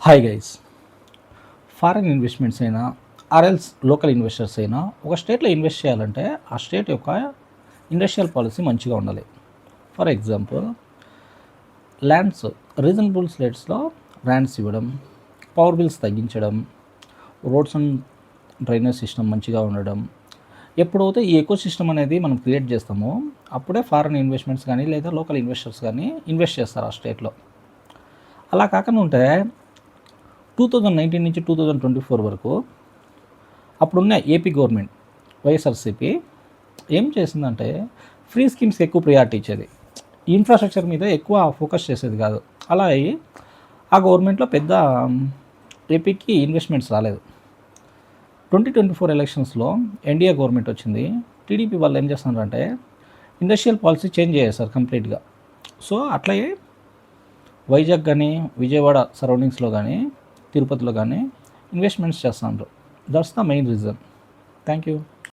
Hi guys, foreign investments అయినా ఆర్ఎల్స్ local investors అయినా ఒక స్టేట్లో ఇన్వెస్ట్ చేయాలంటే ఆ స్టేట్ యొక్క ఇండస్ట్రియల్ పాలసీ మంచిగా ఉండాలి. ఫర్ ఎగ్జాంపుల్, ల్యాండ్స్ రీజనబుల్ స్టేట్స్లో ల్యాండ్స్ ఇవ్వడం, పవర్ బిల్స్ తగ్గించడం, రోడ్స్ అండ్ డ్రైనేజ్ సిస్టమ్ మంచిగా ఉండడం. ఎప్పుడైతే ఈ ఎకో సిస్టమ్ అనేది మనం క్రియేట్ చేస్తామో అప్పుడే ఫారెన్ ఇన్వెస్ట్మెంట్స్ కానీ లేదా లోకల్ ఇన్వెస్టర్స్ కానీ ఇన్వెస్ట్ చేస్తారు ఆ స్టేట్లో. అలా కాకుండా ఉంటే 2019 నుంచి 2024 వరకు అప్పుడున్న ఏపీ గవర్నమెంట్ వైఎస్ఆర్సీపీ ఏం చేసిందంటే ఫ్రీ స్కీమ్స్కి ఎక్కువ ప్రియారిటీ ఇచ్చేది, ఇన్ఫ్రాస్ట్రక్చర్ మీద ఎక్కువ ఫోకస్ చేసేది కాదు. అలా అయ్యి ఆ గవర్నమెంట్లో పెద్ద ఏపీకి ఇన్వెస్ట్మెంట్స్ రాలేదు. 2024 ఎలక్షన్స్లో ఎన్డీఏ గవర్నమెంట్ వచ్చింది. టీడీపీ వాళ్ళు ఏం చేస్తున్నారంటే ఇండస్ట్రియల్ పాలసీ చేంజ్ చేసేసారు కంప్లీట్గా. సో అట్లే వైజాగ్ కానీ విజయవాడ సరౌండింగ్స్లో కానీ తిరుపతిలో కానీ ఇన్వెస్ట్మెంట్స్ చేస్తున్నారు. That's the main reason. Thank you.